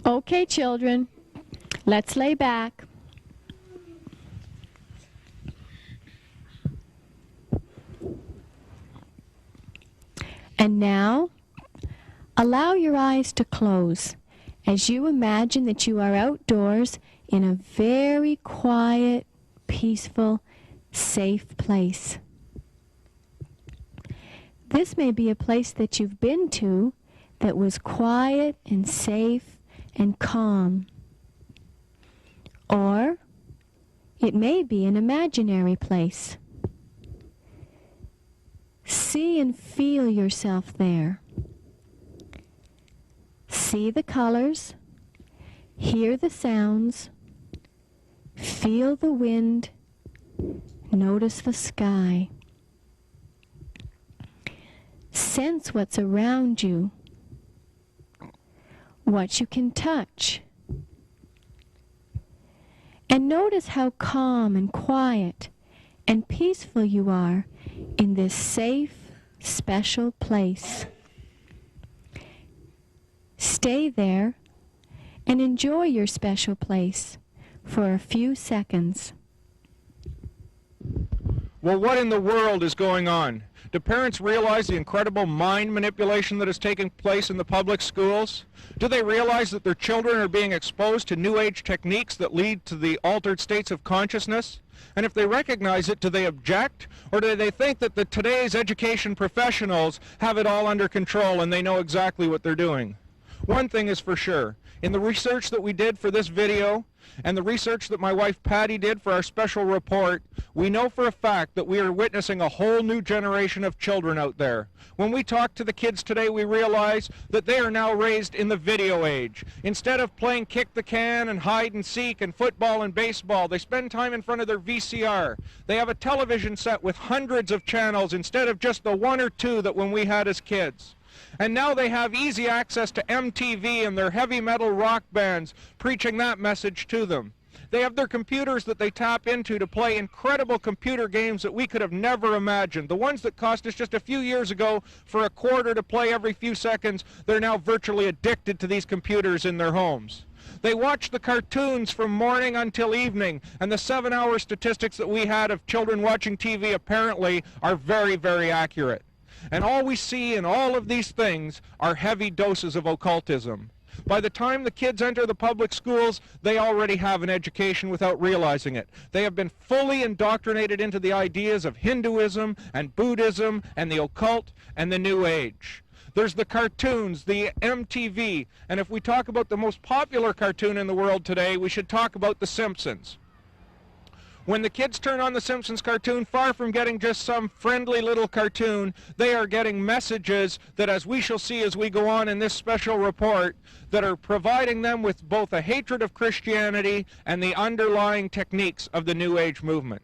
Okay, children, let's lay back. And now, allow your eyes to close as you imagine that you are outdoors in a very quiet, peaceful, safe place. This may be a place that you've been to that was quiet and safe and calm. Or it may be an imaginary place. See and feel yourself there. See the colors, hear the sounds, feel the wind, notice the sky. Sense what's around you, what you can touch. And notice how calm and quiet and peaceful you are in this safe, special place. Stay there and enjoy your special place for a few seconds. Well, what in the world is going on? Do parents realize the incredible mind manipulation that is taking place in the public schools? Do they realize that their children are being exposed to New Age techniques that lead to the altered states of consciousness? And if they recognize it, do they object? Or do they think that today's education professionals have it all under control and they know exactly what they're doing? One thing is for sure. In the research that we did for this video, and the research that my wife Patty did for our special report, we know for a fact that we are witnessing a whole new generation of children out there. When we talk to the kids today, we realize that they are now raised in the video age. Instead of playing kick the can and hide and seek and football and baseball, they spend time in front of their VCR. They have a television set with hundreds of channels instead of just the one or two that when we had as kids. And now they have easy access to MTV and their heavy metal rock bands preaching that message to them. They have their computers that they tap into to play incredible computer games that we could have never imagined. The ones that cost us just a few years ago for a quarter to play every few seconds, they're now virtually addicted to these computers in their homes. They watch the cartoons from morning until evening, and the 7-hour statistics that we had of children watching TV apparently are very, very accurate. And all we see in all of these things are heavy doses of occultism. By the time the kids enter the public schools, they already have an education without realizing it. They have been fully indoctrinated into the ideas of Hinduism and Buddhism and the occult and the New Age. There's the cartoons, the MTV, and if we talk about the most popular cartoon in the world today, we should talk about The Simpsons. When the kids turn on the Simpsons cartoon, far from getting just some friendly little cartoon, they are getting messages that, as we shall see as we go on in this special report, that are providing them with both a hatred of Christianity and the underlying techniques of the New Age movement.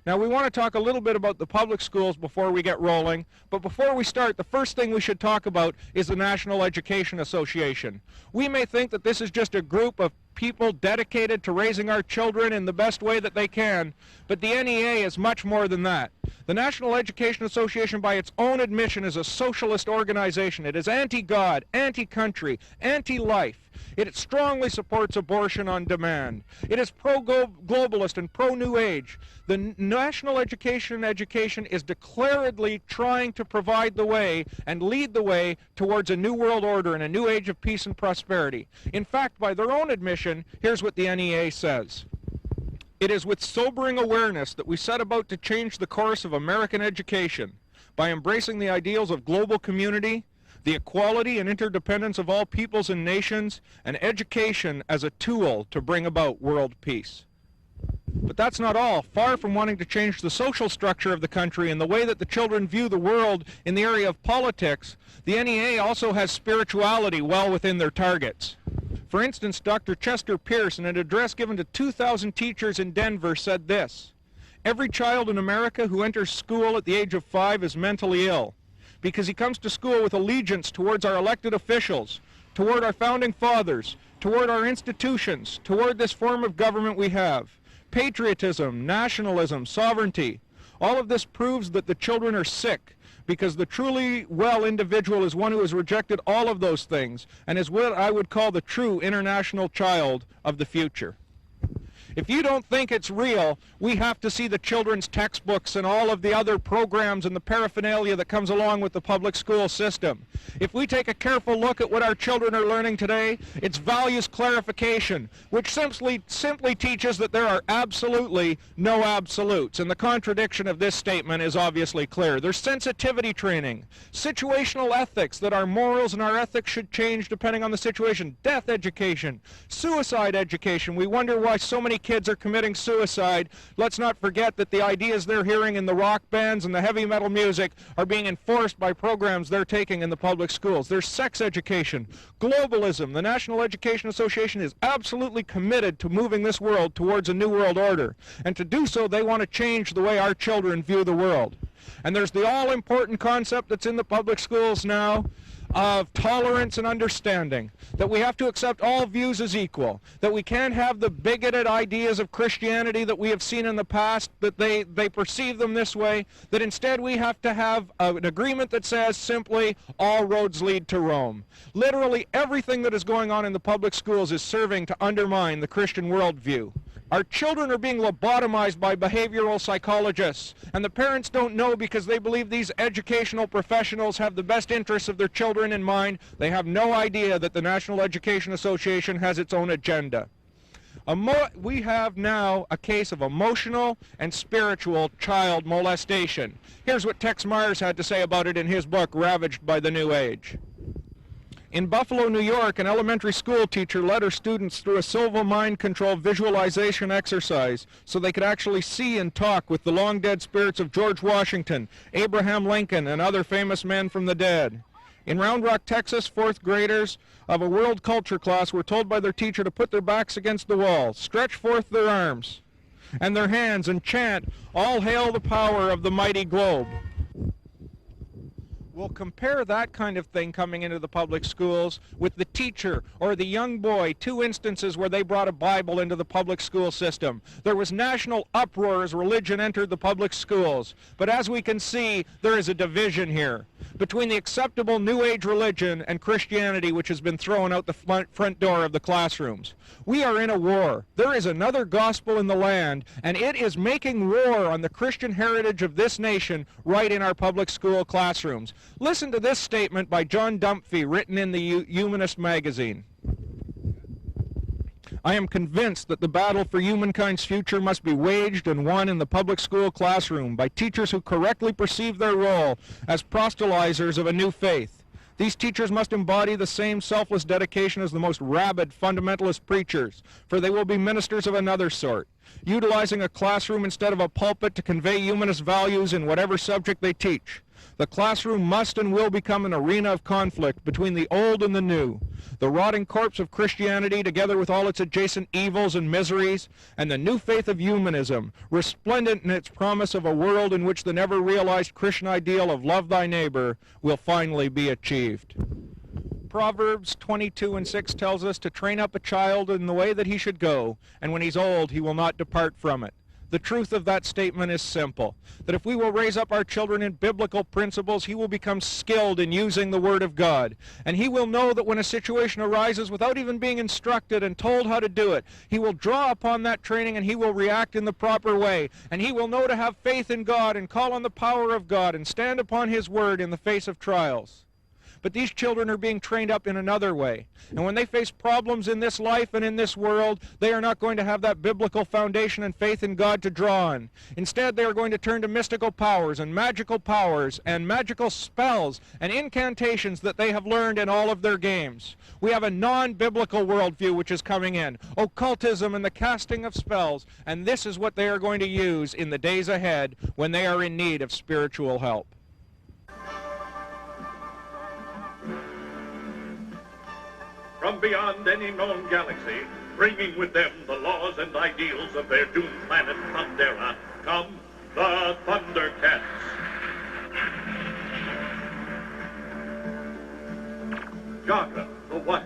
Now, we want to talk a little bit about the public schools before we get rolling, but before we start, the first thing we should talk about is the National Education Association. We may think that this is just a group of people dedicated to raising our children in the best way that they can, but the NEA is much more than that. The National Education Association, by its own admission, is a socialist organization. It is anti-God, anti-country, anti-life. It strongly supports abortion on demand. It is pro-globalist and pro-New Age. The National Education is declaredly trying to provide the way and lead the way towards a new world order and a new age of peace and prosperity. In fact, by their own admission, here's what the NEA says. It is with sobering awareness that we set about to change the course of American education by embracing the ideals of global community, the equality and interdependence of all peoples and nations, and education as a tool to bring about world peace. But that's not all. Far from wanting to change the social structure of the country and the way that the children view the world in the area of politics, the NEA also has spirituality well within their targets. For instance, Dr. Chester Pierce, in an address given to 2,000 teachers in Denver, said this: "Every child in America who enters school at the age of 5 is mentally ill, because he comes to school with allegiance towards our elected officials, toward our founding fathers, toward our institutions, toward this form of government we have. Patriotism, nationalism, sovereignty. All of this proves that the children are sick, because the truly well individual is one who has rejected all of those things and is what I would call the true international child of the future. If you don't think it's real, we have to see the children's textbooks and all of the other programs and the paraphernalia that comes along with the public school system. If we take a careful look at what our children are learning today, it's values clarification, which simply teaches that there are absolutely no absolutes. And the contradiction of this statement is obviously clear. There's sensitivity training, situational ethics, that our morals and our ethics should change depending on the situation, death education, suicide education. We wonder why so many kids are committing suicide. Let's not forget that the ideas they're hearing in the rock bands and the heavy metal music are being enforced by programs they're taking in the public schools. There's sex education, globalism. The National Education Association is absolutely committed to moving this world towards a new world order. And to do so, they want to change the way our children view the world. And there's the all-important concept that's in the public schools now of tolerance and understanding, that we have to accept all views as equal, that we can't have the bigoted ideas of Christianity that we have seen in the past, that they perceive them this way, that instead we have to have an agreement that says simply, all roads lead to Rome. Literally everything that is going on in the public schools is serving to undermine the Christian worldview. Our children are being lobotomized by behavioral psychologists, and the parents don't know because they believe these educational professionals have the best interests of their children in mind. They have no idea that the National Education Association has its own agenda. We have now a case of emotional and spiritual child molestation. Here's what Tex Myers had to say about it in his book, Ravaged by the New Age. In Buffalo, New York, an elementary school teacher led her students through a silva mind control visualization exercise so they could actually see and talk with the long-dead spirits of George Washington, Abraham Lincoln, and other famous men from the dead. In Round Rock, Texas, fourth graders of a world culture class were told by their teacher to put their backs against the wall, stretch forth their arms and their hands, and chant, "All hail the power of the mighty globe." We'll compare that kind of thing coming into the public schools with the teacher or the young boy, two instances where they brought a Bible into the public school system. There was national uproar as religion entered the public schools. But as we can see, there is a division here between the acceptable New Age religion and Christianity, which has been thrown out the front door of the classrooms. We are in a war. There is another gospel in the land, and it is making war on the Christian heritage of this nation right in our public school classrooms. Listen to this statement by John Dumphy, written in the Humanist magazine. I am convinced that the battle for humankind's future must be waged and won in the public school classroom by teachers who correctly perceive their role as proselytizers of a new faith. These teachers must embody the same selfless dedication as the most rabid fundamentalist preachers, for they will be ministers of another sort, utilizing a classroom instead of a pulpit to convey humanist values in whatever subject they teach. The classroom must and will become an arena of conflict between the old and the new, the rotting corpse of Christianity together with all its adjacent evils and miseries, and the new faith of humanism, resplendent in its promise of a world in which the never-realized Christian ideal of love thy neighbor will finally be achieved. Proverbs 22:6 tells us to train up a child in the way that he should go, and when he's old he will not depart from it. The truth of that statement is simple, that if we will raise up our children in biblical principles, he will become skilled in using the Word of God. And he will know that when a situation arises without even being instructed and told how to do it, he will draw upon that training and he will react in the proper way. And he will know to have faith in God and call on the power of God and stand upon his Word in the face of trials. But these children are being trained up in another way. And when they face problems in this life and in this world, they are not going to have that biblical foundation and faith in God to draw on. Instead, they are going to turn to mystical powers and magical spells and incantations that they have learned in all of their games. We have a non-biblical worldview which is coming in, occultism and the casting of spells, and this is what they are going to use in the days ahead when they are in need of spiritual help. From beyond any known galaxy, bringing with them the laws and ideals of their doomed planet Thundera, come the Thundercats. Gaga, the wise.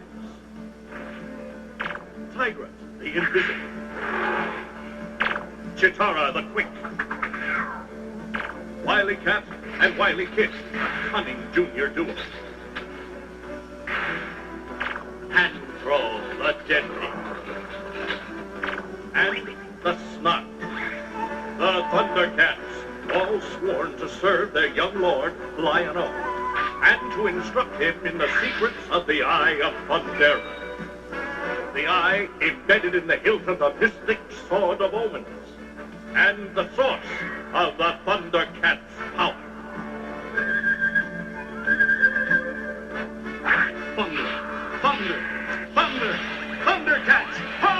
Tigra, the invisible. Chitara, the quick. Wily Cat and wily Kit, cunning junior duo. Hand-Troll, the deadly. And the Snot, the Thundercats, all sworn to serve their young lord, Lion-O, and to instruct him in the secrets of the Eye of Thundera. The eye embedded in the hilt of the mystic Sword of Omens, and the source of the Thundercats' power. Thunder, thunder, thunder, Thundercats, ho!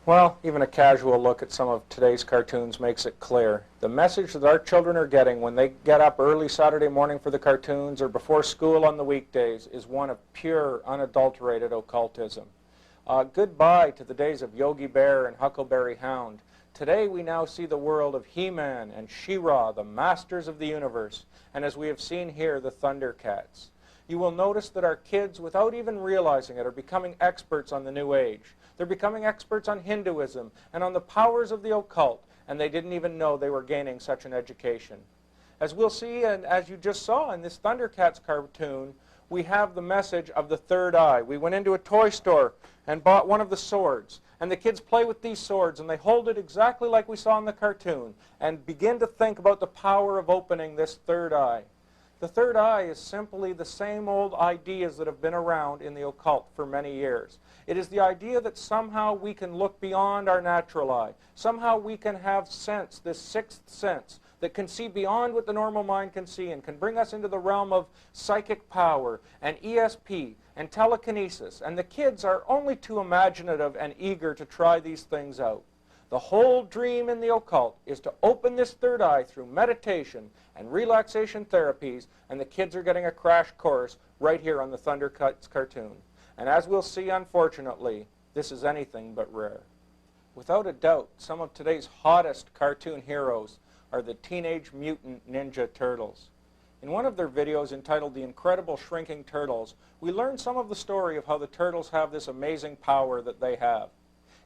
Well, even a casual look at some of today's cartoons makes it clear. The message that our children are getting when they get up early Saturday morning for the cartoons or before school on the weekdays is one of pure, unadulterated occultism. Goodbye to the days of Yogi Bear and Huckleberry Hound. Today we now see the world of He-Man and She-Ra, the masters of the universe, and as we have seen here, the Thundercats. You will notice that our kids, without even realizing it, are becoming experts on the New Age. They're becoming experts on Hinduism and on the powers of the occult, and they didn't even know they were gaining such an education. As we'll see, and as you just saw in this Thundercats cartoon, we have the message of the third eye. We went into a toy store and bought one of the swords, and the kids play with these swords, and they hold it exactly like we saw in the cartoon, and begin to think about the power of opening this third eye. The third eye is simply the same old ideas that have been around in the occult for many years. It is the idea that somehow we can look beyond our natural eye. Somehow we can have sense, this sixth sense, that can see beyond what the normal mind can see and can bring us into the realm of psychic power and ESP and telekinesis. And the kids are only too imaginative and eager to try these things out. The whole dream in the occult is to open this third eye through meditation and relaxation therapies, and the kids are getting a crash course right here on the Thundercats cartoon. And as we'll see, unfortunately, this is anything but rare. Without a doubt, some of today's hottest cartoon heroes are the Teenage Mutant Ninja Turtles. In one of their videos entitled The Incredible Shrinking Turtles, we learn some of the story of how the turtles have this amazing power that they have.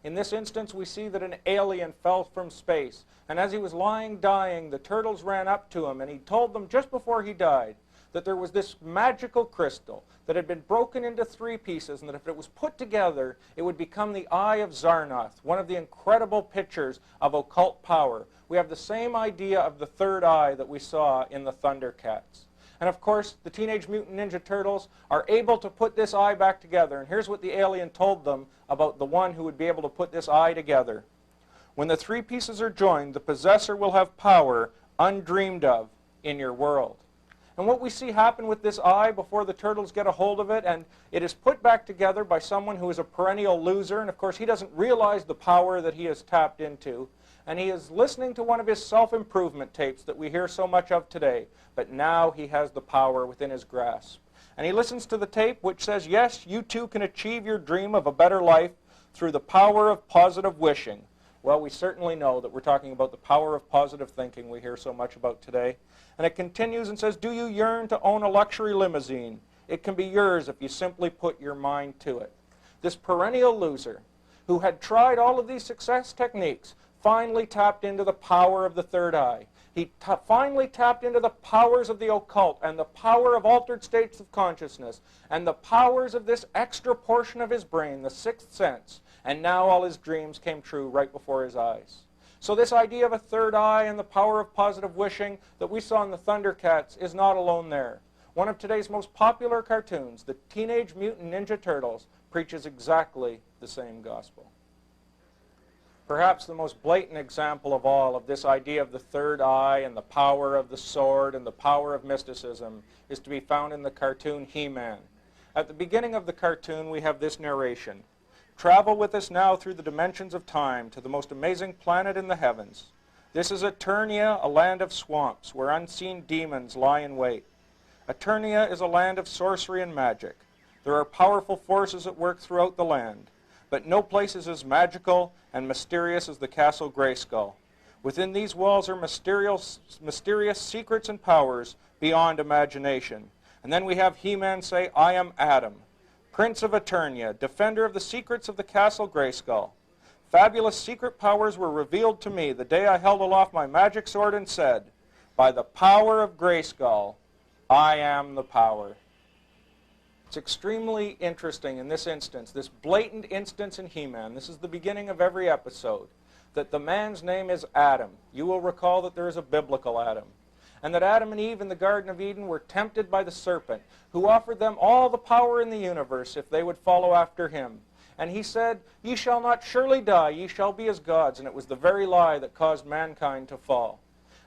In this instance, we see that an alien fell from space, and as he was lying dying, the turtles ran up to him, and he told them just before he died that there was this magical crystal that had been broken into 3 pieces, and that if it was put together, it would become the Eye of Zarnoth, one of the incredible pictures of occult power. We have the same idea of the third eye that we saw in the Thundercats. And of course, the Teenage Mutant Ninja Turtles are able to put this eye back together. And here's what the alien told them about the one who would be able to put this eye together. When the 3 pieces are joined, the possessor will have power undreamed of in your world. And what we see happen with this eye before the turtles get a hold of it, and it is put back together by someone who is a perennial loser, and of course he doesn't realize the power that he has tapped into. And he is listening to one of his self-improvement tapes that we hear so much of today. But now he has the power within his grasp. And he listens to the tape which says, yes, you too can achieve your dream of a better life through the power of positive wishing. Well, we certainly know that we're talking about the power of positive thinking we hear so much about today. And it continues and says, do you yearn to own a luxury limousine? It can be yours if you simply put your mind to it. This perennial loser who had tried all of these success techniques finally tapped into the power of the third eye. He finally tapped into the powers of the occult and the power of altered states of consciousness and the powers of this extra portion of his brain, the sixth sense. And now all his dreams came true right before his eyes. So this idea of a third eye and the power of positive wishing that we saw in the Thundercats is not alone there. One of today's most popular cartoons, the Teenage Mutant Ninja Turtles, preaches exactly the same gospel. Perhaps the most blatant example of all of this idea of the third eye and the power of the sword and the power of mysticism is to be found in the cartoon He-Man. At the beginning of the cartoon, we have this narration. Travel with us now through the dimensions of time to the most amazing planet in the heavens. This is Eternia, a land of swamps where unseen demons lie in wait. Eternia is a land of sorcery and magic. There are powerful forces at work throughout the land, but no place is as magical and mysterious as the Castle Grayskull. Within these walls are mysterious secrets and powers beyond imagination. And then we have He-Man say, I am Adam, Prince of Eternia, defender of the secrets of the Castle Grayskull. Fabulous secret powers were revealed to me the day I held aloft my magic sword and said, by the power of Grayskull, I am the power. It's extremely interesting in this instance, this blatant instance in He-Man, this is the beginning of every episode, that the man's name is Adam. You will recall that there is a biblical Adam. And that Adam and Eve in the Garden of Eden were tempted by the serpent, who offered them all the power in the universe if they would follow after him. And he said, ye shall not surely die, ye shall be as gods. And it was the very lie that caused mankind to fall.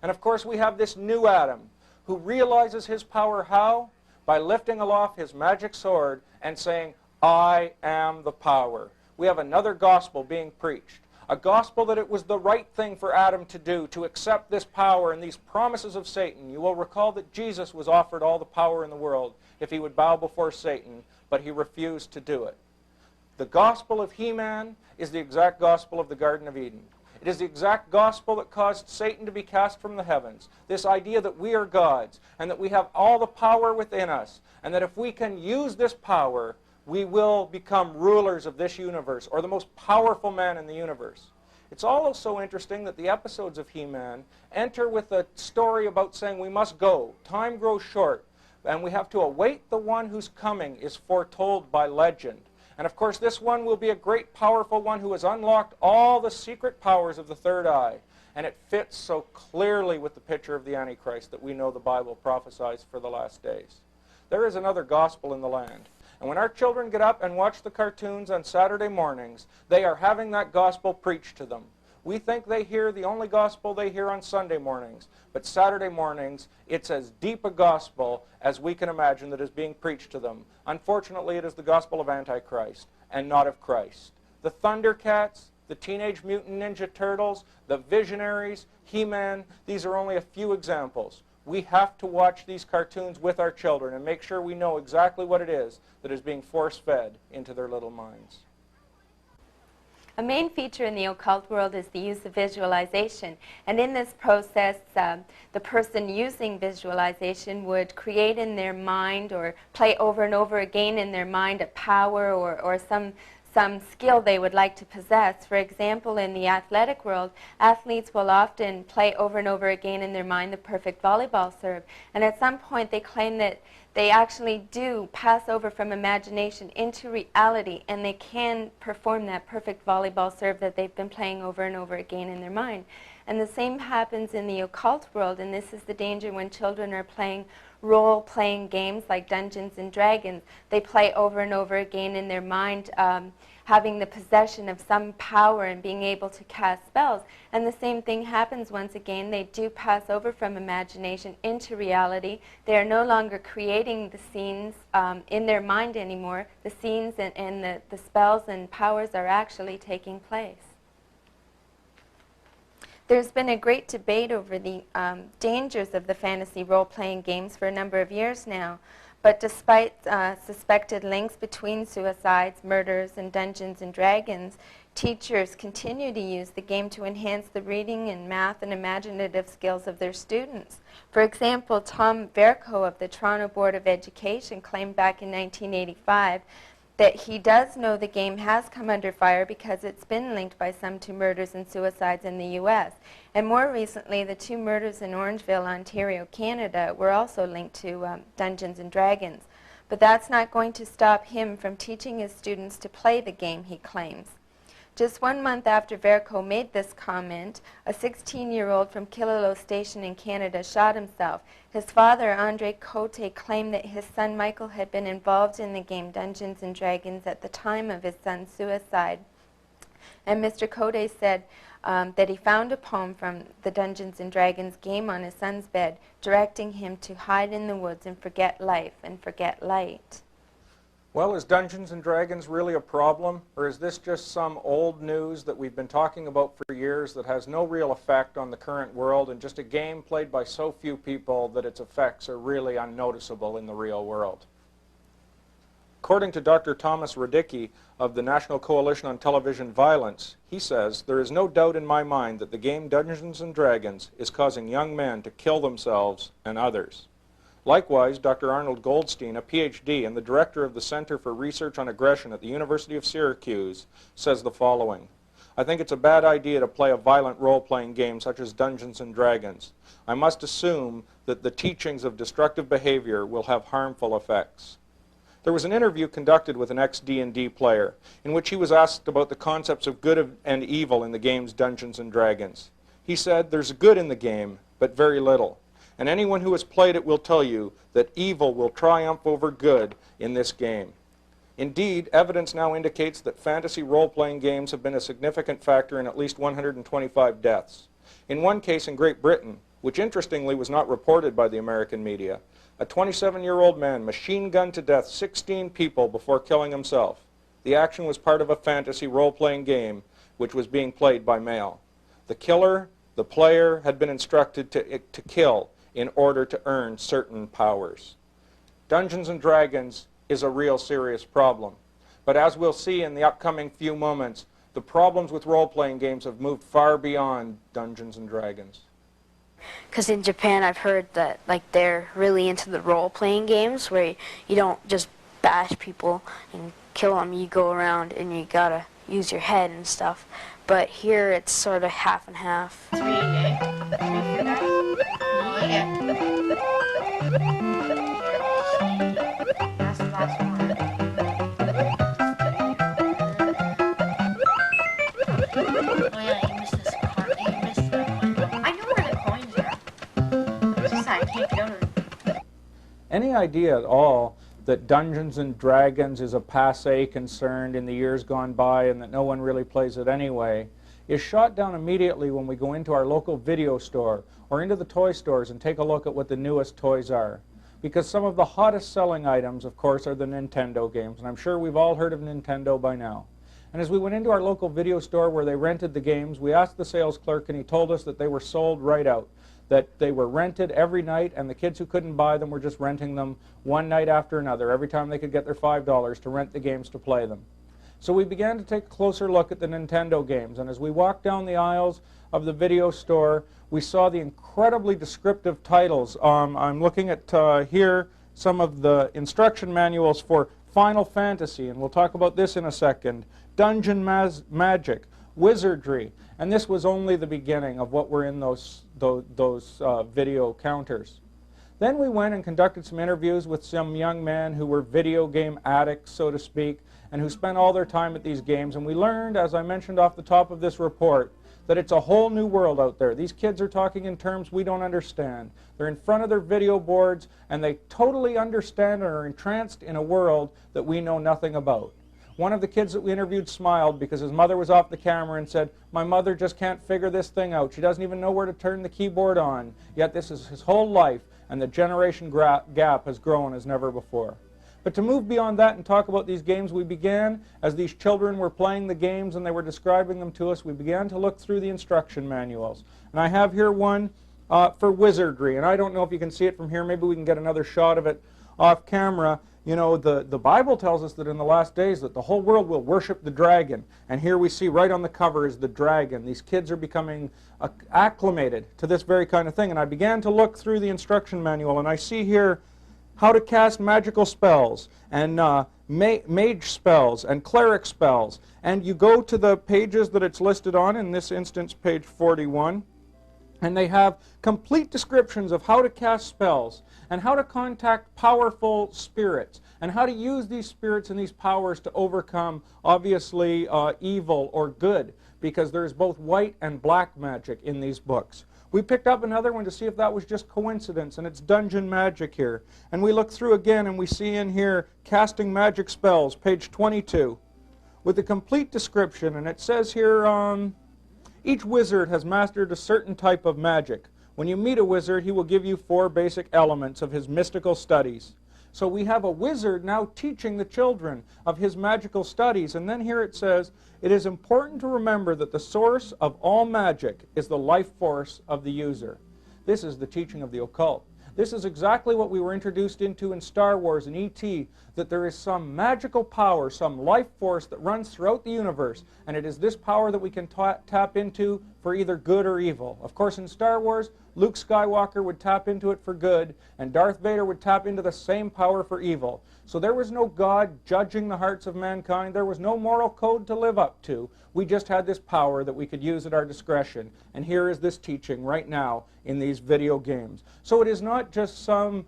And of course we have this new Adam, who realizes his power how? By lifting aloft his magic sword and saying, I am the power. We have another gospel being preached. A gospel that it was the right thing for Adam to do, to accept this power and these promises of Satan. You will recall that Jesus was offered all the power in the world if he would bow before Satan, but he refused to do it. The gospel of He-Man is the exact gospel of the Garden of Eden. It is the exact gospel that caused Satan to be cast from the heavens. This idea that we are gods and that we have all the power within us, and that if we can use this power, we will become rulers of this universe, or the most powerful man in the universe. It's also interesting that the episodes of He-Man enter with a story about saying we must go. Time grows short, and we have to await the one whose coming is foretold by legend. And of course this one will be a great powerful one who has unlocked all the secret powers of the third eye. And it fits so clearly with the picture of the Antichrist that we know the Bible prophesies for the last days. There is another gospel in the land. And when our children get up and watch the cartoons on Saturday mornings, they are having that gospel preached to them. We think they hear the only gospel they hear on Sunday mornings, but Saturday mornings, it's as deep a gospel as we can imagine that is being preached to them. Unfortunately, it is the gospel of Antichrist and not of Christ. The Thundercats, the Teenage Mutant Ninja Turtles, the Visionaries, He-Man, these are only a few examples. We have to watch these cartoons with our children and make sure we know exactly what it is that is being force-fed into their little minds. A main feature in the occult world is the use of visualization. And in this process, the person using visualization would create in their mind or play over and over again in their mind a power or some skill they would like to possess. For example, in the athletic world, athletes will often play over and over again in their mind the perfect volleyball serve. And at some point they claim that they actually do pass over from imagination into reality, and they can perform that perfect volleyball serve that they've been playing over and over again in their mind. And the same happens in the occult world, and this is the danger when children are playing role-playing games like Dungeons and Dragons. They play over and over again in their mind, having the possession of some power and being able to cast spells. And the same thing happens once again. They do pass over from imagination into reality. They are no longer creating the scenes in their mind anymore. The scenes and the spells and powers are actually taking place. There's been a great debate over the dangers of the fantasy role-playing games for a number of years now. But despite suspected links between suicides, murders, and Dungeons and Dragons, teachers continue to use the game to enhance the reading and math and imaginative skills of their students. For example, Tom Vercoe of the Toronto Board of Education claimed back in 1985 that he does know the game has come under fire because it's been linked by some to murders and suicides in the U.S. And more recently, the 2 murders in Orangeville, Ontario, Canada were also linked to Dungeons and Dragons. But that's not going to stop him from teaching his students to play the game, he claims. Just 1 month after Vercoe made this comment, a 16-year-old from Killaloe Station in Canada shot himself. His father, Andre Cote, claimed that his son Michael had been involved in the game Dungeons and Dragons at the time of his son's suicide. And Mr. Cote said that he found a poem from the Dungeons and Dragons game on his son's bed, directing him to hide in the woods and forget life and forget light. Well, is Dungeons and Dragons really a problem, or is this just some old news that we've been talking about for years that has no real effect on the current world and just a game played by so few people that its effects are really unnoticeable in the real world? According to Dr. Thomas Radicki of the National Coalition on Television Violence, he says, "There is no doubt in my mind that the game Dungeons and Dragons is causing young men to kill themselves and others." Likewise, Dr. Arnold Goldstein, a PhD and the director of the Center for Research on Aggression at the University of Syracuse, says the following: I think it's a bad idea to play a violent role-playing game such as Dungeons and Dragons. I must assume that the teachings of destructive behavior will have harmful effects. There was an interview conducted with an ex-D&D player in which he was asked about the concepts of good and evil in the game's Dungeons and Dragons. He said, "There's good in the game, but very little. And anyone who has played it will tell you that evil will triumph over good in this game." Indeed, evidence now indicates that fantasy role-playing games have been a significant factor in at least 125 deaths. In one case in Great Britain, which interestingly was not reported by the American media, a 27-year-old man machine-gunned to death 16 people before killing himself. The action was part of a fantasy role-playing game which was being played by mail. The killer, the player, had been instructed to kill in order to earn certain powers. Dungeons and Dragons is a real serious problem. But as we'll see in the upcoming few moments, the problems with role-playing games have moved far beyond Dungeons and Dragons. Because in Japan I've heard that they're really into the role-playing games where you don't just bash people and kill them, you go around and you gotta use your head and stuff. But here it's sort of half and half. Any idea at all that Dungeons and Dragons is a passé concern in the years gone by and that no one really plays it anyway is shot down immediately when we go into our local video store or into the toy stores and take a look at what the newest toys are. Because some of the hottest selling items, of course, are the Nintendo games, and I'm sure we've all heard of Nintendo by now. And as we went into our local video store where they rented the games, we asked the sales clerk and he told us that they were sold right out, that they were rented every night and the kids who couldn't buy them were just renting them one night after another every time they could get their $5 to rent the games to play them. So we began to take a closer look at the Nintendo games, and as we walked down the aisles of the video store, we saw the incredibly descriptive titles. I'm looking at here some of the instruction manuals for Final Fantasy, and we'll talk about this in a second, Dungeon Magic, Wizardry, and this was only the beginning of what were in those video counters. Then we went and conducted some interviews with some young men who were video game addicts, so to speak, and who spent all their time at these games, and we learned, as I mentioned off the top of this report, that it's a whole new world out there. These kids are talking in terms we don't understand. They're in front of their video boards, and they totally understand and are entranced in a world that we know nothing about. One of the kids that we interviewed smiled because his mother was off the camera and said, "My mother just can't figure this thing out. She doesn't even know where to turn the keyboard on. Yet this is his whole life, and the generation gap has grown as never before." But to move beyond that and talk about these games, we began, as these children were playing the games and they were describing them to us, we began to look through the instruction manuals. And I have here one for Wizardry, and I don't know if you can see it from here. Maybe we can get another shot of it off camera. You know, the Bible tells us that in the last days that the whole world will worship the dragon. And here we see right on the cover is the dragon. These kids are becoming acclimated to this very kind of thing. And I began to look through the instruction manual, and I see here how to cast magical spells and mage spells and cleric spells. And you go to the pages that it's listed on, in this instance page 41, and they have complete descriptions of how to cast spells and how to contact powerful spirits and how to use these spirits and these powers to overcome, obviously, evil or good, because there's both white and black magic in these books. We picked up another one to see if that was just coincidence, and it's Dungeon Magic here. And we look through again and we see in here Casting Magic Spells, page 22, with a complete description. And it says here, each wizard has mastered a certain type of magic. When you meet a wizard, he will give you 4 basic elements of his mystical studies. So we have a wizard now teaching the children of his magical studies. And then here it says, it is important to remember that the source of all magic is the life force of the user. This is the teaching of the occult. This is exactly what we were introduced into in Star Wars and E.T., that there is some magical power, some life force that runs throughout the universe, and it is this power that we can tap into for either good or evil. Of course, in Star Wars, Luke Skywalker would tap into it for good, and Darth Vader would tap into the same power for evil. So there was no God judging the hearts of mankind. There was no moral code to live up to. We just had this power that we could use at our discretion. And here is this teaching right now in these video games. So it is not just some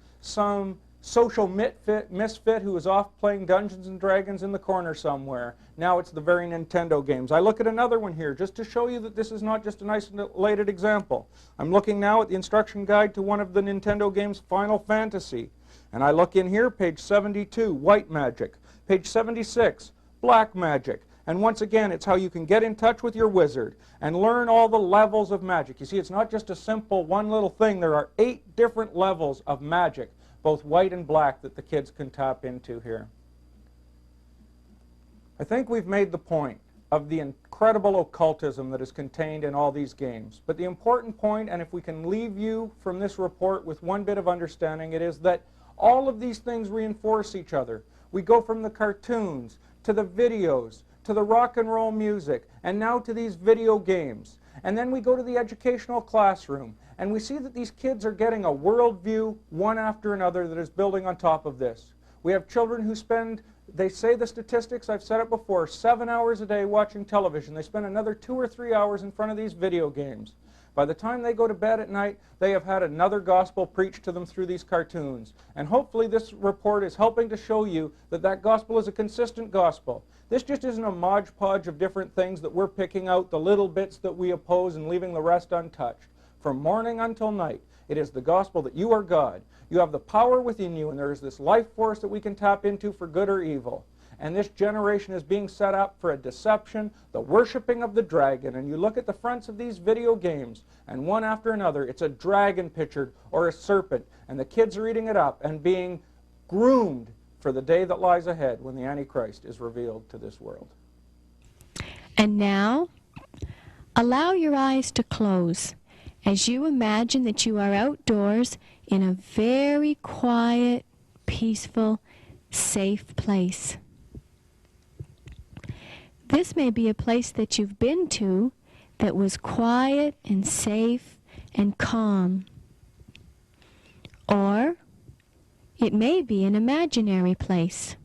social misfit who is off playing Dungeons and Dragons in the corner somewhere. Now it's the very Nintendo games. I look at another one here just to show you that this is not just an isolated example. I'm looking now at the instruction guide to one of the Nintendo games, Final Fantasy. And I look in here, page 72, white magic. Page 76, black magic. And once again, it's how you can get in touch with your wizard and learn all the levels of magic. You see, it's not just a simple one little thing. There are 8 different levels of magic, both white and black, that the kids can tap into here. I think we've made the point of the incredible occultism that is contained in all these games. But the important point, and if we can leave you from this report with one bit of understanding, it is that all of these things reinforce each other. We go from the cartoons, to the videos, to the rock and roll music, and now to these video games. And then we go to the educational classroom, and we see that these kids are getting a worldview, one after another, that is building on top of this. We have children who spend, they say the statistics, I've said it before, 7 hours a day watching television. They spend another 2 or 3 hours in front of these video games. By the time they go to bed at night, they have had another gospel preached to them through these cartoons. And hopefully this report is helping to show you that that gospel is a consistent gospel. This just isn't a modge podge of different things that we're picking out, the little bits that we oppose and leaving the rest untouched. From morning until night, it is the gospel that you are God. You have the power within you, and there is this life force that we can tap into for good or evil. And this generation is being set up for a deception, the worshiping of the dragon. And you look at the fronts of these video games, and one after another, it's a dragon pictured or a serpent. And the kids are eating it up and being groomed for the day that lies ahead when the Antichrist is revealed to this world. And now, allow your eyes to close as you imagine that you are outdoors in a very quiet, peaceful, safe place. This may be a place that you've been to that was quiet and safe and calm. Or it may be an imaginary place.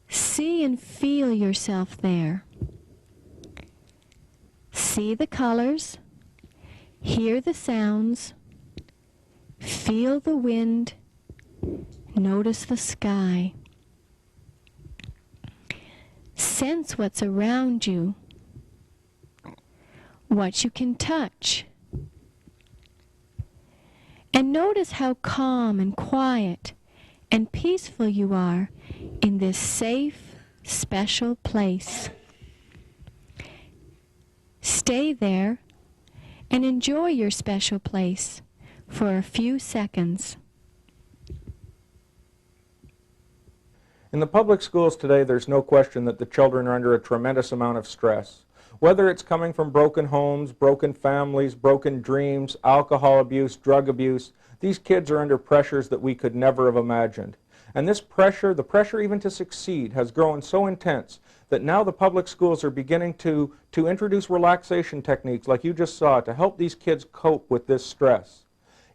See and feel yourself there. See the colors, hear the sounds, feel the wind, notice the sky. Sense what's around you, what you can touch. And notice how calm and quiet and peaceful you are in this safe, special place. Stay there and enjoy your special place for a few seconds. In the public schools today, there's no question that the children are under a tremendous amount of stress. Whether it's coming from broken homes, broken families, broken dreams, alcohol abuse, drug abuse, these kids are under pressures that we could never have imagined. And this pressure, the pressure even to succeed, has grown so intense that now the public schools are beginning to introduce relaxation techniques like you just saw to help these kids cope with this stress.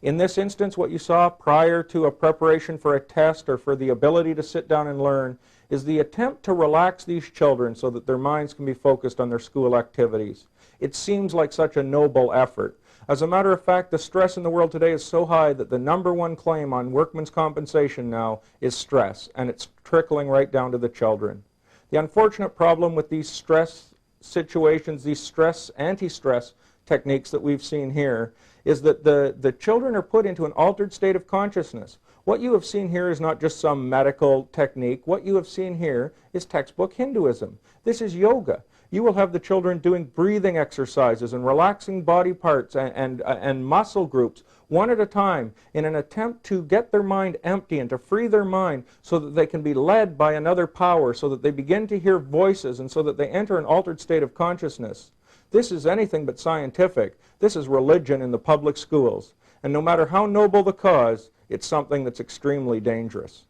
In this instance, what you saw prior to a preparation for a test or for the ability to sit down and learn is the attempt to relax these children so that their minds can be focused on their school activities. It seems like such a noble effort. As a matter of fact, the stress in the world today is so high that the #1 claim on workman's compensation now is stress, and it's trickling right down to the children. The unfortunate problem with these stress situations, these anti-stress techniques that we've seen here, is that the children are put into an altered state of consciousness. What you have seen here is not just some medical technique. What you have seen here is textbook Hinduism. This is yoga. You will have the children doing breathing exercises and relaxing body parts and muscle groups one at a time in an attempt to get their mind empty and to free their mind so that they can be led by another power, so that they begin to hear voices and so that they enter an altered state of consciousness. This is anything but scientific. This is religion in the public schools. And no matter how noble the cause, it's something that's extremely dangerous.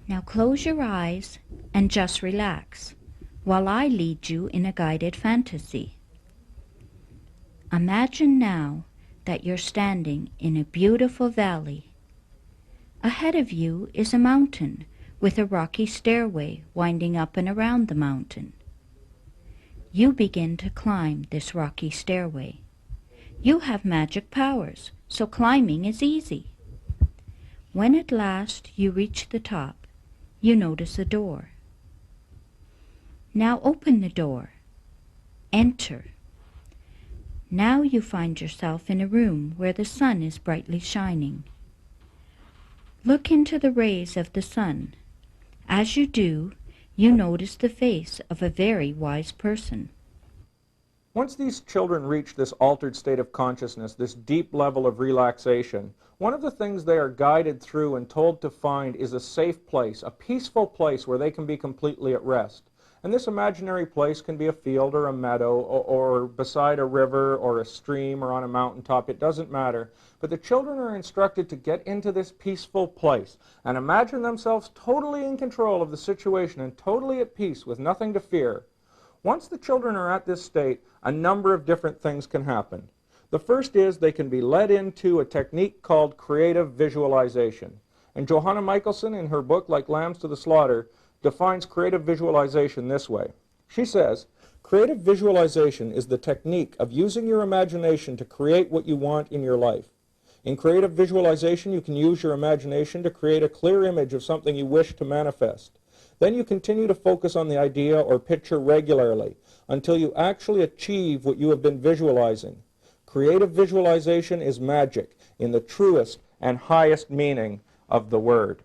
Now close your eyes and just relax. while I lead you in a guided fantasy. Imagine now that you're standing in a beautiful valley. Ahead of you is a mountain with a rocky stairway winding up and around the mountain. You begin to climb this rocky stairway. You have magic powers, so climbing is easy. When at last you reach the top, you notice a door. Now open the door. Enter. Now you find yourself in a room where the sun is brightly shining. Look into the rays of the sun. As you do, you notice the face of a very wise person. Once these children reach this altered state of consciousness, this deep level of relaxation, one of the things they are guided through and told to find is a safe place, a peaceful place where they can be completely at rest. And this imaginary place can be a field or a meadow or beside a river or a stream or on a mountaintop. It doesn't matter. But the children are instructed to get into this peaceful place and imagine themselves totally in control of the situation and totally at peace with nothing to fear. Once the children are at this state, a number of different things can happen. The first is they can be led into a technique called creative visualization. And Johanna Michelson, in her book Like Lambs to the Slaughter, defines creative visualization this way. She says, creative visualization is the technique of using your imagination to create what you want in your life. In creative visualization, you can use your imagination to create a clear image of something you wish to manifest. Then you continue to focus on the idea or picture regularly until you actually achieve what you have been visualizing. Creative visualization is magic in the truest and highest meaning of the word.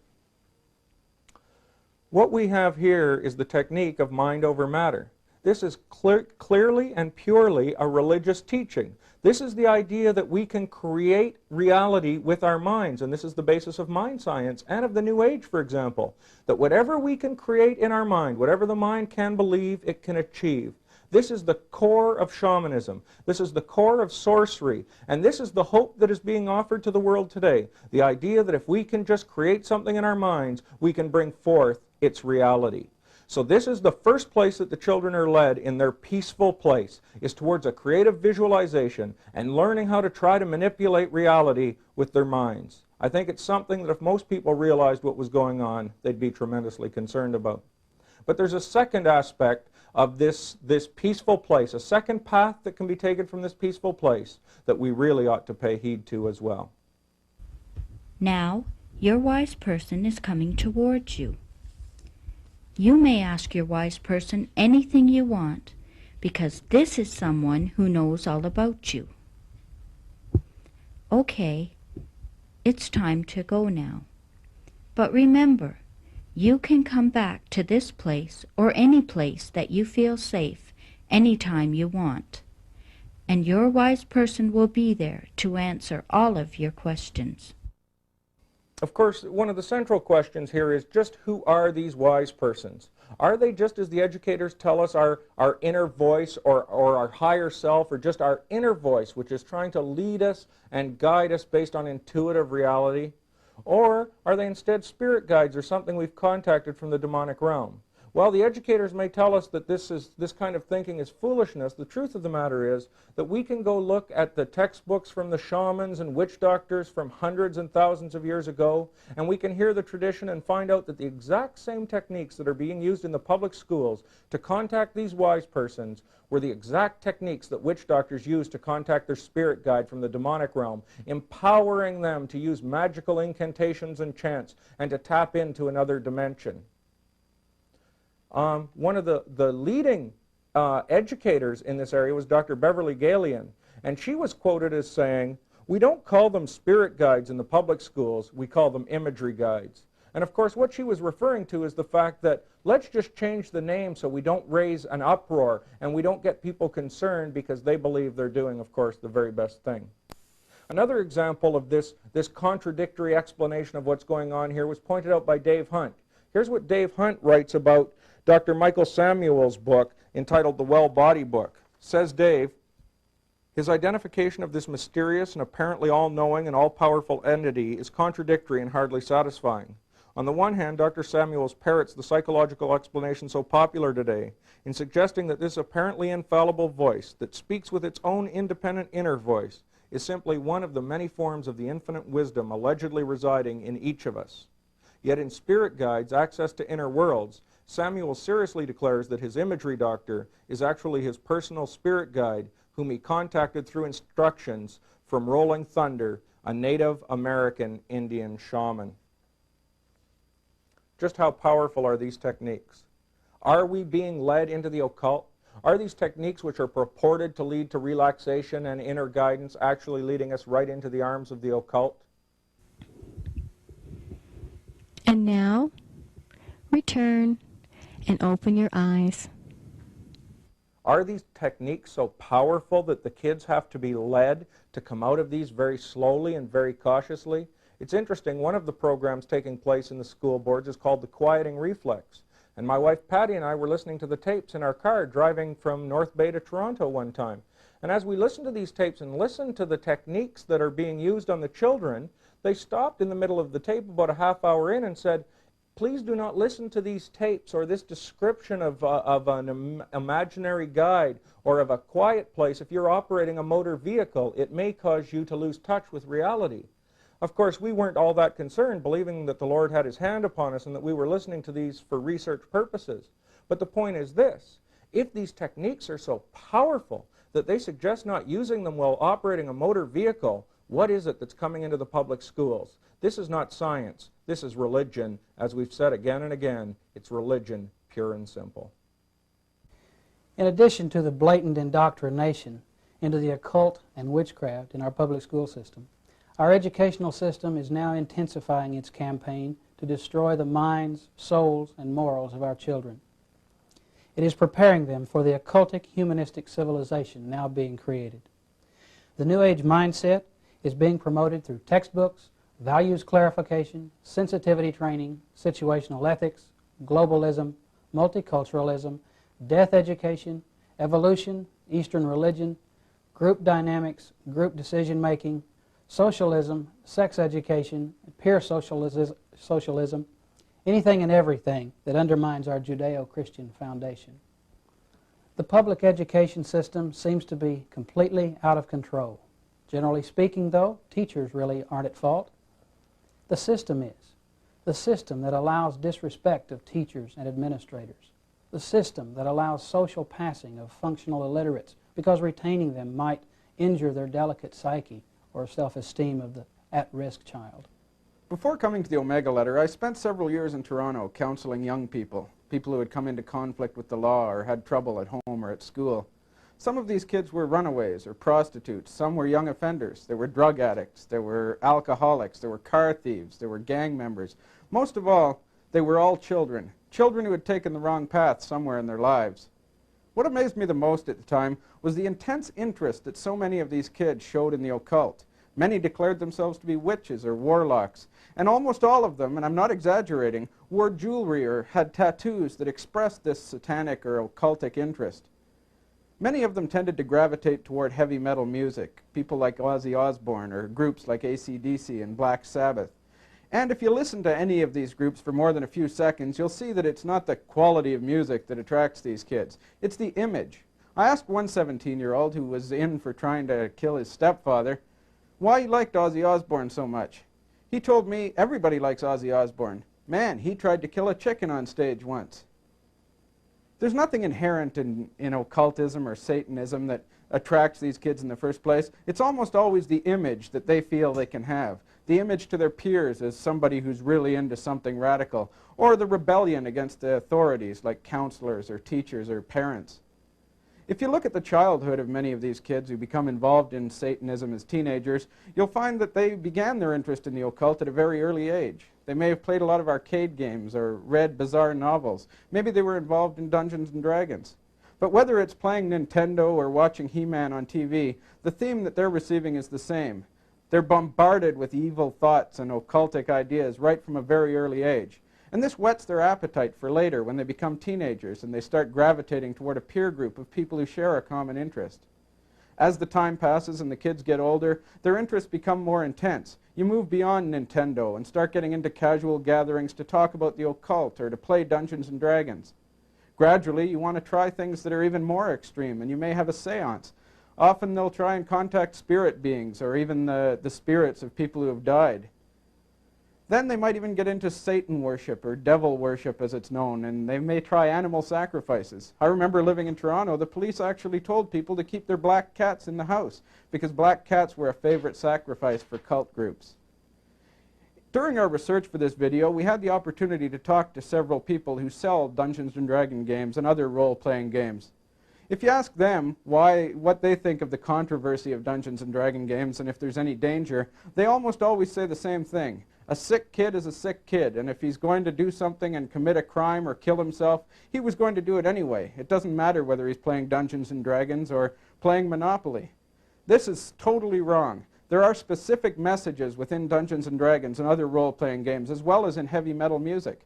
What we have here is the technique of mind over matter. This is clearly and purely a religious teaching. This is the idea that we can create reality with our minds, and this is the basis of mind science and of the New Age, for example, that whatever we can create in our mind, whatever the mind can believe, it can achieve. This is the core of shamanism. This is the core of sorcery, and this is the hope that is being offered to the world today. The idea that if we can just create something in our minds, we can bring forth its reality. So this is the first place that the children are led in their peaceful place, is towards a creative visualization and learning how to try to manipulate reality with their minds. I think it's something that if most people realized what was going on, they'd be tremendously concerned about. But there's a second aspect of this peaceful place, a second path that can be taken from this peaceful place that we really ought to pay heed to as well. Now, your wise person is coming towards you. You may ask your wise person anything you want, because this is someone who knows all about you. Okay, it's time to go now. But remember, you can come back to this place or any place that you feel safe anytime you want. And your wise person will be there to answer all of your questions. Of course, one of the central questions here is just who are these wise persons? Are they just, as the educators tell us, our inner voice or our higher self, or just our inner voice, which is trying to lead us and guide us based on intuitive reality? Or are they instead spirit guides or something we've contacted from the demonic realm? While the educators may tell us that this kind of thinking is foolishness, the truth of the matter is that we can go look at the textbooks from the shamans and witch doctors from hundreds and thousands of years ago, and we can hear the tradition and find out that the exact same techniques that are being used in the public schools to contact these wise persons were the exact techniques that witch doctors used to contact their spirit guide from the demonic realm, empowering them to use magical incantations and chants and to tap into another dimension. One of the leading educators in this area was Dr. Beverly Galian, and she was quoted as saying, "We don't call them spirit guides in the public schools, we call them imagery guides." And of course what she was referring to is the fact that let's just change the name so we don't raise an uproar and we don't get people concerned because they believe they're doing, of course, the very best thing. Another example of this contradictory explanation of what's going on here was pointed out by Dave Hunt. Here's what Dave Hunt writes about Dr. Michael Samuel's book entitled The Well Body Book. Says Dave, his identification of this mysterious and apparently all-knowing and all-powerful entity is contradictory and hardly satisfying. On the one hand, Dr. Samuels parrots the psychological explanation so popular today in suggesting that this apparently infallible voice that speaks with its own independent inner voice is simply one of the many forms of the infinite wisdom allegedly residing in each of us. Yet in Spirit Guides, Access to Inner Worlds, Samuel seriously declares that his imagery doctor is actually his personal spirit guide whom he contacted through instructions from Rolling Thunder, a Native American Indian shaman. Just how powerful are these techniques? Are we being led into the occult? Are these techniques which are purported to lead to relaxation and inner guidance actually leading us right into the arms of the occult? And now, return and open your eyes. Are these techniques so powerful that the kids have to be led to come out of these very slowly and very cautiously? It's interesting, one of the programs taking place in the school boards is called the Quieting Reflex. And my wife Patty and I were listening to the tapes in our car driving from North Bay to Toronto one time. And as we listened to these tapes and listened to the techniques that are being used on the children, they stopped in the middle of the tape about a half hour in and said, please do not listen to these tapes or this description of an imaginary guide or of a quiet place. If you're operating a motor vehicle, it may cause you to lose touch with reality. Of course, we weren't all that concerned, believing that the Lord had his hand upon us and that we were listening to these for research purposes. But the point is this: if these techniques are so powerful that they suggest not using them while operating a motor vehicle, what is it that's coming into the public schools? This is not science. This is religion. As we've said again and again, it's religion, pure and simple. In addition to the blatant indoctrination into the occult and witchcraft in our public school system, our educational system is now intensifying its campaign to destroy the minds, souls, and morals of our children. It is preparing them for the occultic humanistic civilization now being created. The New Age mindset is being promoted through textbooks, values clarification, sensitivity training, situational ethics, globalism, multiculturalism, death education, evolution, Eastern religion, group dynamics, group decision-making, socialism, sex education, peer socialism, anything and everything that undermines our Judeo-Christian foundation. The public education system seems to be completely out of control. Generally speaking, though, teachers really aren't at fault. The system is. The system that allows disrespect of teachers and administrators. The system that allows social passing of functional illiterates because retaining them might injure their delicate psyche or self-esteem of the at-risk child. Before coming to the Omega Letter, I spent several years in Toronto counseling young people, people who had come into conflict with the law or had trouble at home or at school. Some of these kids were runaways or prostitutes. Some were young offenders. There were drug addicts. There were alcoholics. There were car thieves. There were gang members. Most of all, they were all children, children who had taken the wrong path somewhere in their lives. What amazed me the most at the time was the intense interest that so many of these kids showed in the occult. Many declared themselves to be witches or warlocks, and almost all of them, and I'm not exaggerating, wore jewelry or had tattoos that expressed this satanic or occultic interest. Many of them tended to gravitate toward heavy metal music, people like Ozzy Osbourne or groups like AC/DC and Black Sabbath. And if you listen to any of these groups for more than a few seconds, you'll see that it's not the quality of music that attracts these kids. It's the image. I asked one 17-year-old who was in for trying to kill his stepfather why he liked Ozzy Osbourne so much. He told me everybody likes Ozzy Osbourne. Man, he tried to kill a chicken on stage once. There's nothing inherent in occultism or Satanism that attracts these kids in the first place. It's almost always the image that they feel they can have. The image to their peers as somebody who's really into something radical, or the rebellion against the authorities like counselors or teachers or parents. If you look at the childhood of many of these kids who become involved in Satanism as teenagers, you'll find that they began their interest in the occult at a very early age. They may have played a lot of arcade games or read bizarre novels. Maybe they were involved in Dungeons and Dragons. But whether it's playing Nintendo or watching He-Man on TV, the theme that they're receiving is the same. They're bombarded with evil thoughts and occultic ideas right from a very early age. And this whets their appetite for later when they become teenagers and they start gravitating toward a peer group of people who share a common interest. As the time passes and the kids get older, their interests become more intense. You move beyond Nintendo and start getting into casual gatherings to talk about the occult or to play Dungeons and Dragons. Gradually, you want to try things that are even more extreme, and you may have a seance. Often they'll try and contact spirit beings or even the spirits of people who have died. Then they might even get into Satan worship, or devil worship as it's known, and they may try animal sacrifices. I remember living in Toronto, the police actually told people to keep their black cats in the house because black cats were a favorite sacrifice for cult groups. During our research for this video, we had the opportunity to talk to several people who sell Dungeons and Dragons games and other role-playing games. If you ask them what they think of the controversy of Dungeons and Dragons games and if there's any danger, they almost always say the same thing. A sick kid is a sick kid, and if he's going to do something and commit a crime or kill himself, he was going to do it anyway. It doesn't matter whether he's playing Dungeons and Dragons or playing Monopoly. This is totally wrong. There are specific messages within Dungeons and Dragons and other role-playing games, as well as in heavy metal music.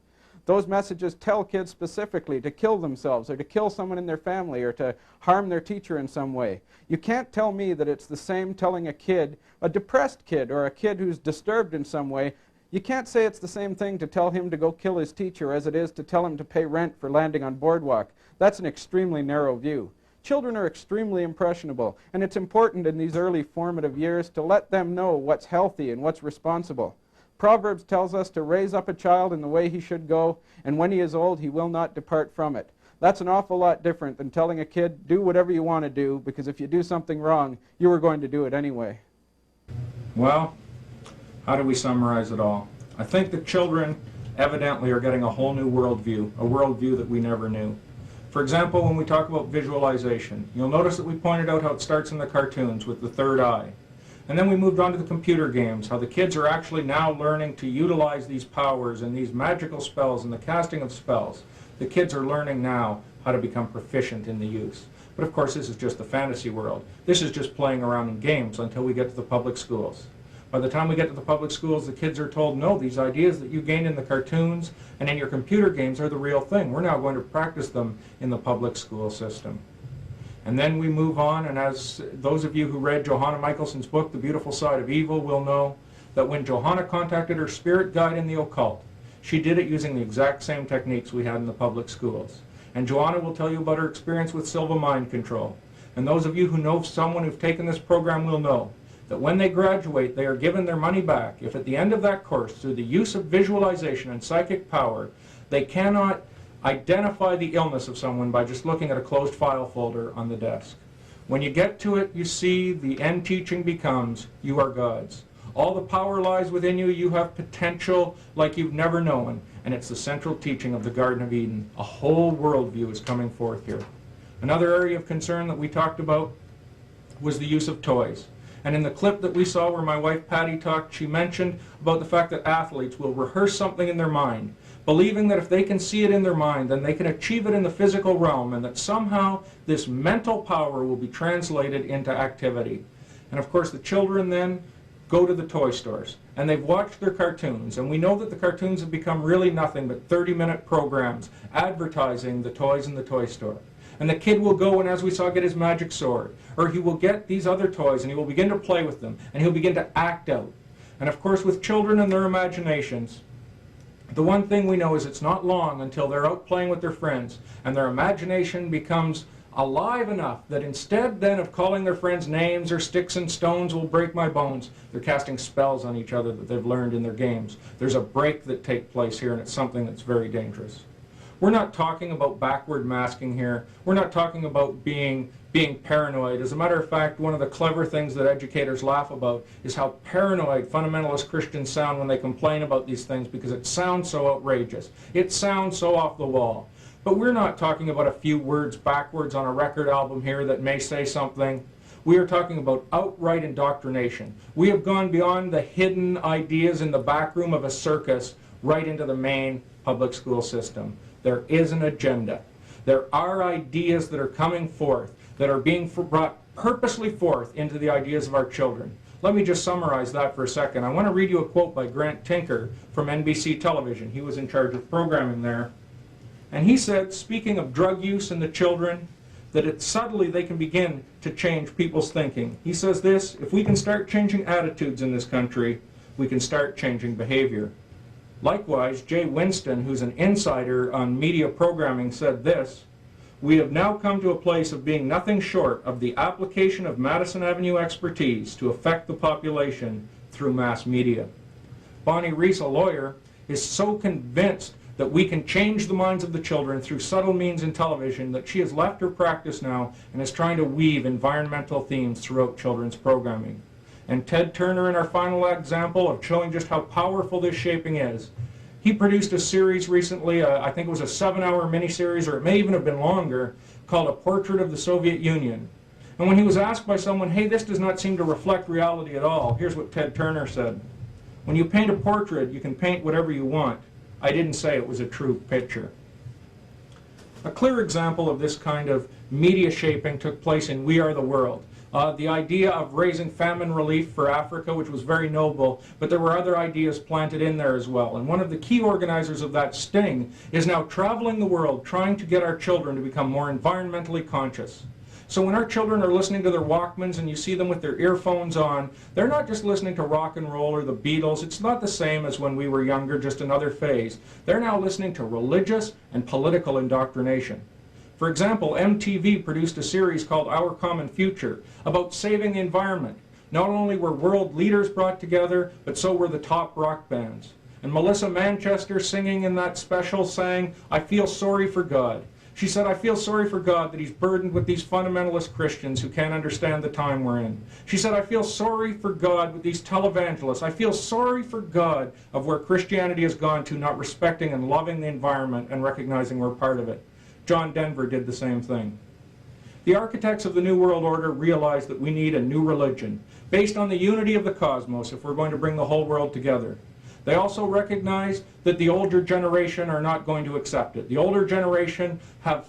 Those messages tell kids specifically to kill themselves or to kill someone in their family or to harm their teacher in some way. You can't tell me that it's the same telling a kid, a depressed kid or a kid who's disturbed in some way, you can't say it's the same thing to tell him to go kill his teacher as it is to tell him to pay rent for landing on boardwalk. That's an extremely narrow view. Children are extremely impressionable, and it's important in these early formative years to let them know what's healthy and what's responsible. Proverbs tells us to raise up a child in the way he should go, and when he is old, he will not depart from it. That's an awful lot different than telling a kid, do whatever you want to do, because if you do something wrong, you were going to do it anyway. Well, how do we summarize it all? I think the children evidently are getting a whole new worldview, a worldview that we never knew. For example, when we talk about visualization, you'll notice that we pointed out how it starts in the cartoons with the third eye. And then we moved on to the computer games, how the kids are actually now learning to utilize these powers and these magical spells and the casting of spells. The kids are learning now how to become proficient in the use. But of course, this is just the fantasy world. This is just playing around in games until we get to the public schools. By the time we get to the public schools, the kids are told, no, these ideas that you gained in the cartoons and in your computer games are the real thing. We're now going to practice them in the public school system. And then we move on, and as those of you who read Johanna Michaelson's book, The Beautiful Side of Evil, will know that when Johanna contacted her spirit guide in the occult, she did it using the exact same techniques we had in the public schools. And Johanna will tell you about her experience with Silva Mind Control. And those of you who know someone who've taken this program will know that when they graduate, they are given their money back if at the end of that course, through the use of visualization and psychic power, they cannot identify the illness of someone by just looking at a closed file folder on the desk. When you get to it, you see the end teaching becomes, you are God's. All the power lies within you. You have potential like you've never known. And it's the central teaching of the Garden of Eden. A whole worldview is coming forth here. Another area of concern that we talked about was the use of toys. And in the clip that we saw where my wife Patty talked, she mentioned about the fact that athletes will rehearse something in their mind, believing that if they can see it in their mind, then they can achieve it in the physical realm, and that somehow this mental power will be translated into activity. And of course the children then go to the toy stores, and they've watched their cartoons, and we know that the cartoons have become really nothing but 30-minute programs advertising the toys in the toy store. And the kid will go and, as we saw, get his magic sword, or he will get these other toys and he will begin to play with them, and he'll begin to act out. And of course with children and their imaginations, the one thing we know is it's not long until they're out playing with their friends and their imagination becomes alive enough that instead then of calling their friends names or sticks and stones will break my bones, they're casting spells on each other that they've learned in their games. There's a break that takes place here, and it's something that's very dangerous. We're not talking about backward masking here. We're not talking about being paranoid. As a matter of fact, one of the clever things that educators laugh about is how paranoid fundamentalist Christians sound when they complain about these things, because it sounds so outrageous. It sounds so off the wall. But we're not talking about a few words backwards on a record album here that may say something. We are talking about outright indoctrination. We have gone beyond the hidden ideas in the back room of a circus right into the main public school system. There is an agenda. There are ideas that are coming forth, that are being brought purposely forth into the ideas of our children. Let me just summarize that for a second. I want to read you a quote by Grant Tinker from NBC television. He was in charge of programming there. And he said, speaking of drug use in the children, that subtly they can begin to change people's thinking. He says this: if we can start changing attitudes in this country, we can start changing behavior. Likewise, Jay Winston, who's an insider on media programming, said this: we have now come to a place of being nothing short of the application of Madison Avenue expertise to affect the population through mass media. Bonnie Reese, a lawyer, is so convinced that we can change the minds of the children through subtle means in television that she has left her practice now and is trying to weave environmental themes throughout children's programming. And Ted Turner, in our final example of showing just how powerful this shaping is, he produced a series recently, I think it was a 7-hour miniseries, or it may even have been longer, called A Portrait of the Soviet Union. And when he was asked by someone, hey, this does not seem to reflect reality at all, here's what Ted Turner said: when you paint a portrait, you can paint whatever you want. I didn't say it was a true picture. A clear example of this kind of media shaping took place in We Are the World. The idea of raising famine relief for Africa, which was very noble, but there were other ideas planted in there as well. And one of the key organizers of that sting is now traveling the world trying to get our children to become more environmentally conscious. So when our children are listening to their Walkmans and you see them with their earphones on, they're not just listening to rock and roll or the Beatles. It's not the same as when we were younger, just another phase. They're now listening to religious and political indoctrination. For example, MTV produced a series called Our Common Future about saving the environment. Not only were world leaders brought together, but so were the top rock bands. And Melissa Manchester, singing in that special, sang, "I feel sorry for God." She said, "I feel sorry for God that he's burdened with these fundamentalist Christians who can't understand the time we're in." She said, "I feel sorry for God with these televangelists. I feel sorry for God of where Christianity has gone to, not respecting and loving the environment and recognizing we're part of it." John Denver did the same thing. The architects of the New World Order realized that we need a new religion based on the unity of the cosmos if we're going to bring the whole world together. They also recognize that the older generation are not going to accept it. The older generation have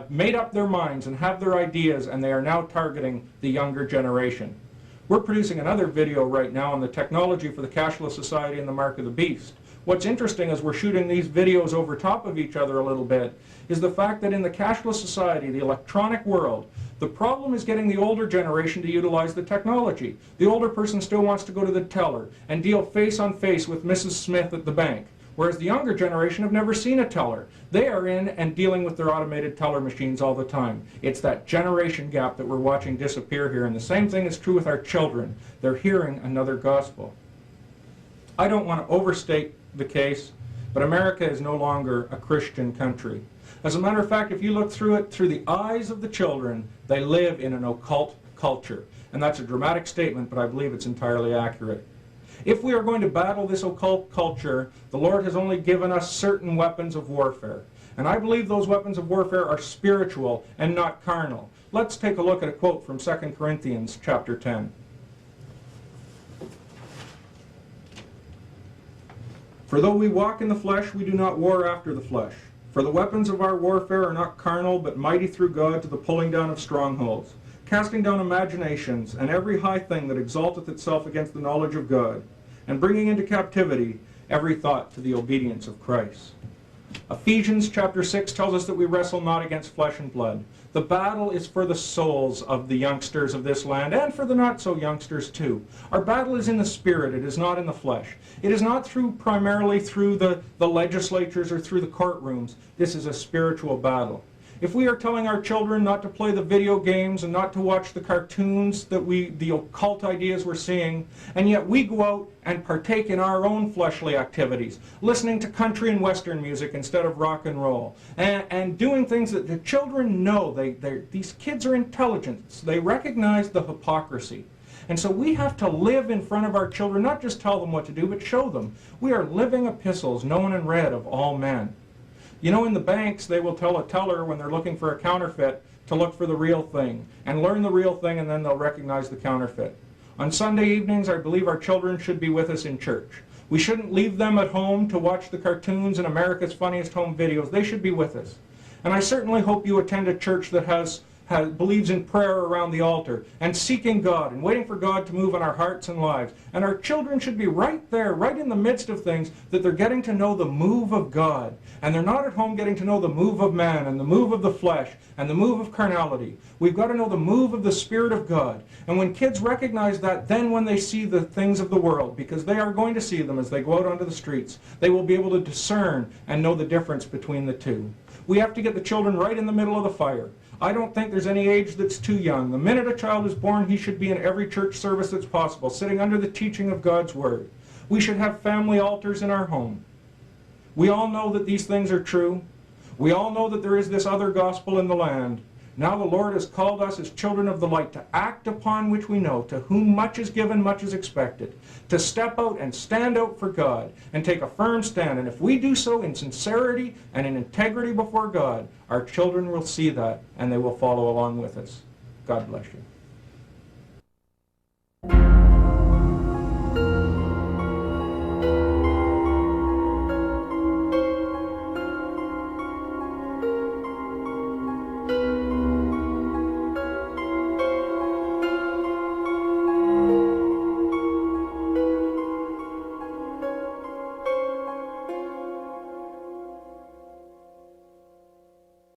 made up their minds and have their ideas, and they are now targeting the younger generation. We're producing another video right now on the technology for the cashless society and the mark of the beast. What's interesting as we're shooting these videos over top of each other a little bit is the fact that in the cashless society, the electronic world, the problem is getting the older generation to utilize the technology. The older person still wants to go to the teller and deal face on face with Mrs. Smith at the bank, whereas the younger generation have never seen a teller. They are in and dealing with their automated teller machines all the time. It's that generation gap that we're watching disappear here, and the same thing is true with our children. They're hearing another gospel. I don't want to overstate the case, but America is no longer a Christian country. As a matter of fact, if you look through it through the eyes of the children, they live in an occult culture. And that's a dramatic statement, but I believe it's entirely accurate. If we are going to battle this occult culture, the Lord has only given us certain weapons of warfare. And I believe those weapons of warfare are spiritual and not carnal. Let's take a look at a quote from 2 Corinthians chapter 10. "For though we walk in the flesh, we do not war after the flesh. For the weapons of our warfare are not carnal, but mighty through God to the pulling down of strongholds, casting down imaginations, and every high thing that exalteth itself against the knowledge of God, and bringing into captivity every thought to the obedience of Christ." Ephesians chapter 6 tells us that we wrestle not against flesh and blood. The battle is for the souls of the youngsters of this land, and for the not-so-youngsters too. Our battle is in the spirit, it is not in the flesh. It is not primarily through the legislatures or through the courtrooms. This is a spiritual battle. If we are telling our children not to play the video games and not to watch the cartoons that the occult ideas we're seeing, and yet we go out and partake in our own fleshly activities, listening to country and western music instead of rock and roll, and doing things that the children know, these kids are intelligent, they recognize the hypocrisy. And so we have to live in front of our children, not just tell them what to do, but show them. We are living epistles, known and read of all men. You know, in the banks, they will tell a teller when they're looking for a counterfeit to look for the real thing, and learn the real thing, and then they'll recognize the counterfeit. On Sunday evenings, I believe our children should be with us in church. We shouldn't leave them at home to watch the cartoons and America's Funniest Home Videos. They should be with us. And I certainly hope you attend a church that has believes in prayer around the altar and seeking God and waiting for God to move in our hearts and lives. And our children should be right there, right in the midst of things, that they're getting to know the move of God. And they're not at home getting to know the move of man and the move of the flesh and the move of carnality. We've got to know the move of the Spirit of God. And when kids recognize that, then when they see the things of the world, because they are going to see them as they go out onto the streets, they will be able to discern and know the difference between the two. We have to get the children right in the middle of the fire. I don't think there's any age that's too young. The minute a child is born, he should be in every church service that's possible, sitting under the teaching of God's Word. We should have family altars in our home. We all know that these things are true. We all know that there is this other gospel in the land. Now the Lord has called us as children of the light to act upon which we know, to whom much is given, much is expected, to step out and stand out for God and take a firm stand. And if we do so in sincerity and in integrity before God, our children will see that and they will follow along with us. God bless you.